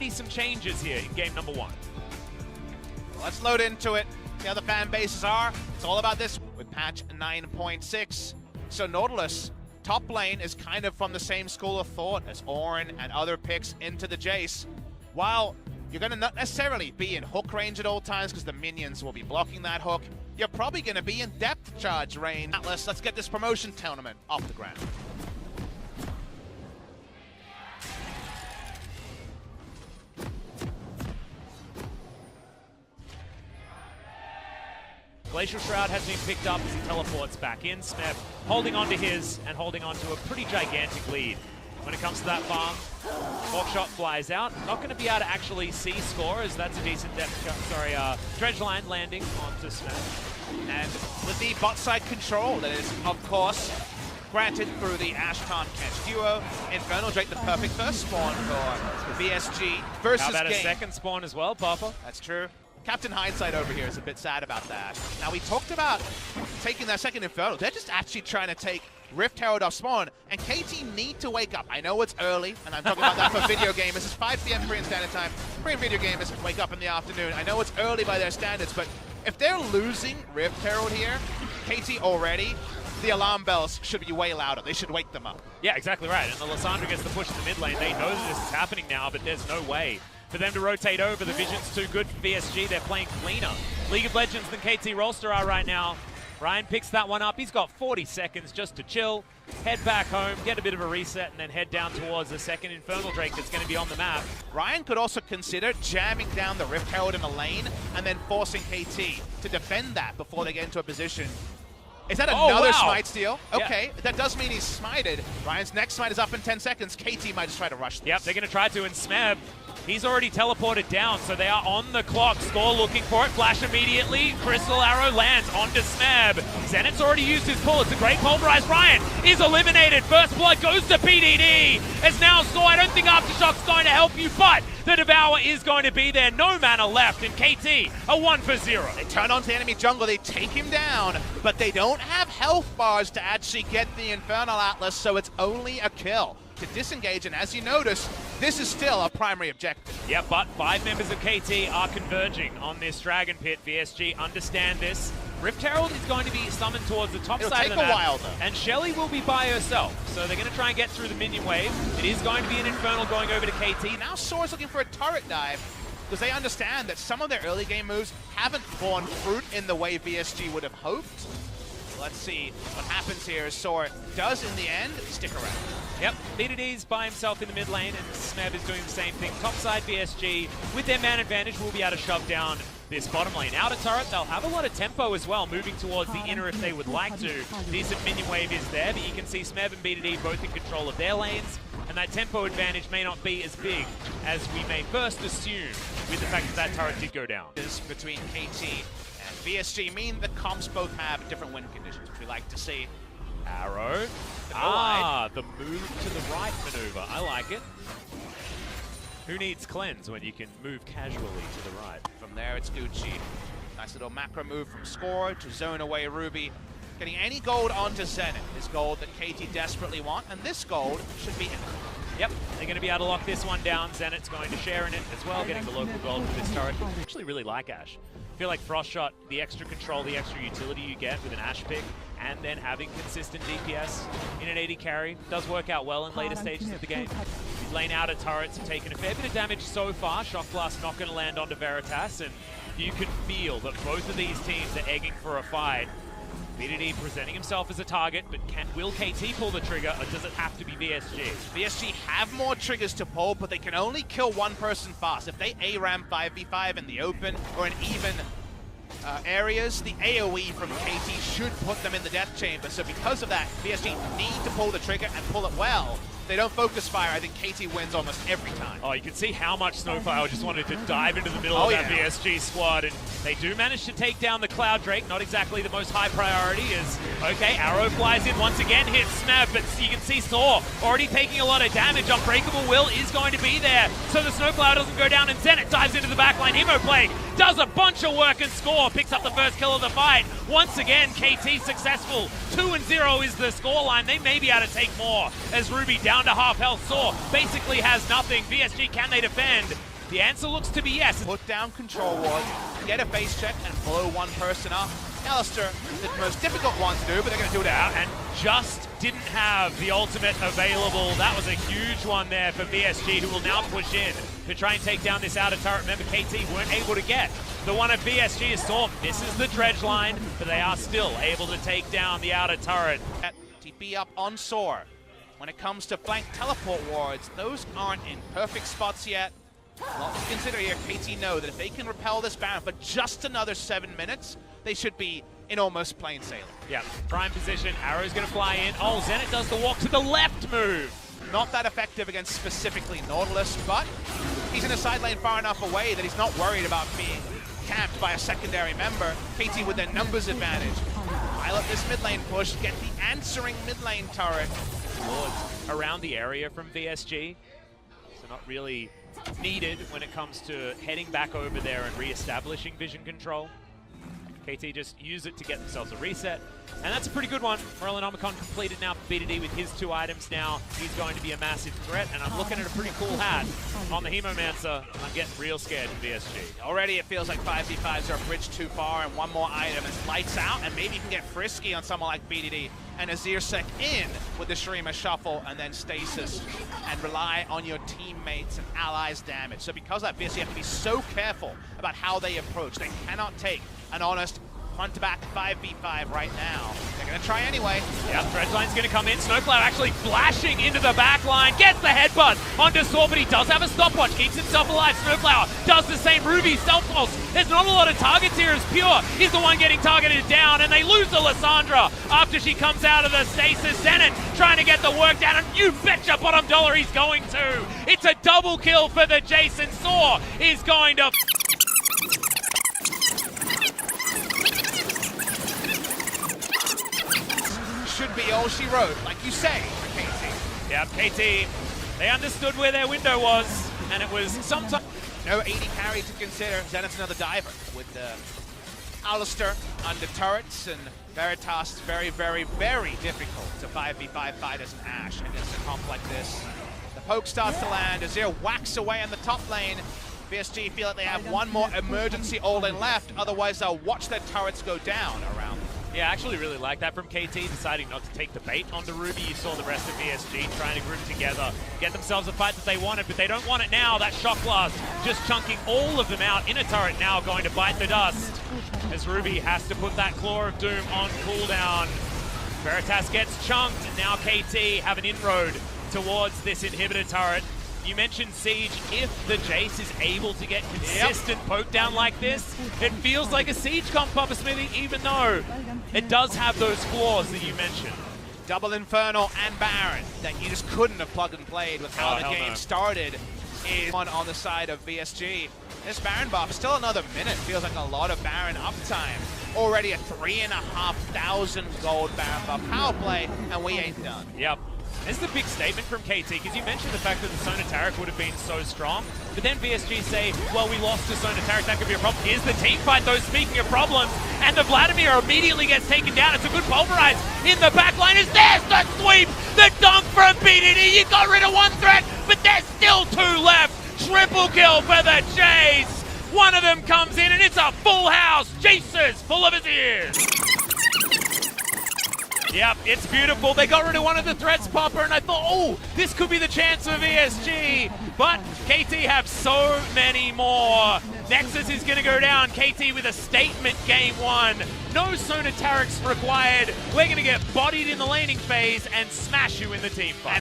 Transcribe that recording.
already some changes here in game number 1. Let's load into it. See how the fan bases are. It's all about this with patch 9.6. So Nautilus, top lane, is kind of from the same school of thought as Orin and other picks into the Jace. While you're going to not necessarily be in hook range at all times because the minions will be blocking that hook, you're probably going to be in depth charge range. Atlas, let's get this promotion tournament off the ground. Glacial Shroud has been picked up as he teleports back in. Smeb holding on to his and holding on to a pretty gigantic lead. When it comes to that farm, Hawkshot flies out. Not going to be able to actually see score as that's a decent dredge line landing onto Smeb. And with the bot side control that is, of course, granted through the Ashton Catch duo, Infernal Drake the perfect first spawn for VSG versus How about game. a second spawn as well, Papa? That's true. Captain Hindsight over here is a bit sad about that. Now, we talked about taking that second Infernal. They're just actually trying to take Rift Herald off spawn, and KT need to wake up. I know it's early, and I'm talking about that for video gamers. It's 5 p.m. Korean Standard Time. Korean video gamers wake up in the afternoon. I know it's early by their standards, but if they're losing Rift Herald here, KT already, the alarm bells should be way louder. They should wake them up. Yeah, exactly right. And the Lissandra gets the push in the mid lane. They know that this is happening now, but there's no way for them to rotate over. The vision's too good for VSG. They're playing cleaner League of Legends than KT Rolster are right now. Ryan picks that one up. He's got 40 seconds just to chill, head back home, get a bit of a reset, and then head down towards the second Infernal Drake that's going to be on the map. Ryan could also consider jamming down the Rift Herald in the lane and then forcing KT to defend that before they get into a position. Is that another smite steal? Okay, yeah. That does mean he's smited. Ryan's next smite is up in 10 seconds. KT might just try to rush this. Yep, they're going to try to, and Smeb, he's already teleported down, so they are on the clock. Score looking for it, flash immediately. Crystal Arrow lands onto Smeb. Zenit's already used his pull. It's a great pulverize. Ryan is eliminated. First blood goes to PDD. As now Saw, I don't think Aftershock's going to help you, but the Devour is going to be there. No mana left, and KT a 1 for 0. They turn onto enemy jungle, they take him down, but they don't have health bars to actually get the Infernal Atlas, so it's only a kill to disengage, and as you notice, this is still a primary objective. Yeah, but 5 members of KT are converging on this Dragon Pit. VSG understand this. Rift Herald is going to be summoned towards the top side of the map. It'll take a while, though. And Shelly will be by herself, so they're going to try and get through the minion wave. It is going to be an Infernal going over to KT. Now Sora's looking for a turret dive, because they understand that some of their early game moves haven't borne fruit in the way VSG would have hoped. Let's see what happens here. Sora does, in the end, stick around. Yep, BDD's by himself in the mid lane, and Smeb is doing the same thing. Topside VSG, with their man advantage, will be able to shove down this bottom lane. Outer turret, they'll have a lot of tempo as well, moving towards the inner if they would like to. Decent minion wave is there, but you can see Smeb and BDD both in control of their lanes, and that tempo advantage may not be as big as we may first assume with the fact that that turret did go down. Between KT and VSG mean the comps both have different win conditions, which we like to see. Arrow. The move to the right maneuver. I like it. Who needs cleanse when you can move casually to the right? From there, it's Gucci. Nice little macro move from Score to zone away Ruby. Getting any gold onto Zenit is gold that KT desperately want, and this gold should be enough. Yep, they're going to be able to lock this one down. Zenit's going to share in it as well, getting the local gold for this turret. I actually really like Ashe. I feel like Frost Shot, the extra control, the extra utility you get with an Ashe pick, and then having consistent DPS in an AD carry does work out well in later stages of the game. These lane outer turrets have taken a fair bit of damage so far. Shock Blast not going to land onto Veritas, and you can feel that both of these teams are egging for a fight. BDD presenting himself as a target, but will KT pull the trigger, or does it have to be VSG? VSG have more triggers to pull, but they can only kill one person fast. If they ARAM 5v5 in the open or in even areas, the AoE from KT should put them in the death chamber. So because of that, VSG need to pull the trigger and pull it well. If they don't focus fire, I think KT wins almost every time. Oh, you can see how much Snowfire just wanted to dive into the middle of that VSG squad, and they do manage to take down the Cloud Drake. Not exactly the most high priority is, okay, Arrow flies in once again, hits Smeb, but you can see Saw already taking a lot of damage. Unbreakable Will is going to be there, so the Snowflower doesn't go down, and Zenit dives into the backline. Plague does a bunch of work and Score picks up the first kill of the fight. Once again, KT successful. 2-0 is the scoreline. They may be able to take more as Ruby down to half health. Saw basically has nothing. VSG, can they defend? The answer looks to be yes. Put down control wards, get a base check, and blow one person up. Alistair, the most difficult one to do, but they're going to do it out. And just didn't have the ultimate available. That was a huge one there for VSG, who will now push in to try and take down this outer turret. Remember, KT weren't able to get the one at VSG is Storm. This is the dredge line, but they are still able to take down the outer turret. TP up on Soar. When it comes to flank teleport wards, those aren't in perfect spots yet. A lot to consider here. KT know that if they can repel this Baron for just another 7 minutes, they should be in almost plain sailing. Yeah, prime position, Arrow's gonna fly in. Oh, Zenit does the walk to the left move. Not that effective against specifically Nautilus, but he's in a side lane far enough away that he's not worried about being camped by a secondary member. KT with their numbers advantage. Pilot this mid lane push, get the answering mid lane turret. Around the area from VSG, so not really needed when it comes to heading back over there and re-establishing vision control. KT just use it to get themselves a reset, and that's a pretty good one. Merlinomicon completed now for BDD with his 2 items now. He's going to be a massive threat, and I'm looking at a pretty cool hat on the Hemomancer, and I'm getting real scared in VSG. Already it feels like 5v5s are a bridge too far, and one more item is lights out, and maybe you can get frisky on someone like BDD, and Azir Sec in with the Shurima Shuffle, and then Stasis, and rely on your teammates and allies' damage. So because of that, VSG have to be so careful about how they approach. They cannot take an honest front-to-back 5v5 right now. They're going to try anyway. Yeah, Dredgeline's going to come in. Snowcloud actually flashing into the back line. Gets the headbutt onto Saw, but he does have a stopwatch. Keeps himself alive. Snowcloud does the same. Ruby self-pulse. There's not a lot of targets here as Pure is the one getting targeted down, and they lose to Lissandra after she comes out of the stasis. Zenit trying to get the work down, and you betcha bottom dollar he's going to. It's a double kill for the Jason. Saw is going to... Should be all she wrote, like you say, KT. Yeah, KT, they understood where their window was, and it was sometime. No 80 carry to consider. Zenit's another diver with Alistair under turrets, and Veritas is very, very, very difficult to 5v5 fight as an Ashe against a comp like this. The poke starts to land. Azir whacks away in the top lane. VSG feel like they have one more emergency all-in left, otherwise they'll watch their turrets go down around them. Yeah, I actually really like that from KT, deciding not to take the bait onto Ruby. You saw the rest of VSG trying to group together, get themselves a fight that they wanted, but they don't want it now. That shock blast just chunking all of them out in a turret now, going to bite the dust as Ruby has to put that Claw of Doom on cooldown. Veritas gets chunked, and now KT have an inroad towards this inhibitor turret. You mentioned Siege. If the Jace is able to get consistent poke down like this, it feels like a Siege comp, Papa Smithy, even though it does have those flaws that you mentioned. Double Infernal and Baron that you just couldn't have plugged and played with how the game started is on the side of VSG. This Baron buff, still another minute. Feels like a lot of Baron uptime. Already a 3,500 gold Baron buff power play, and we ain't done. Yep. This is a big statement from KT, because you mentioned the fact that the Sona Taric would have been so strong, but then VSG say, well, we lost to Sona Taric, that could be a problem. Here's the team fight, though, speaking of problems, and the Vladimir immediately gets taken down. It's a good pulverize in the back line. There's the sweep, the dunk from BDD. You got rid of one threat, but there's still 2 left. Triple kill for the Jace. One of them comes in, and it's a full house. Jace's full of his ears. Yep, it's beautiful. They got rid of one of the threats, Popper, and I thought, oh, this could be the chance for VSG. But KT have so many more. Nexus is going to go down. KT with a statement game 1. No Sona Tarics required. We're going to get bodied in the laning phase and smash you in the team fight.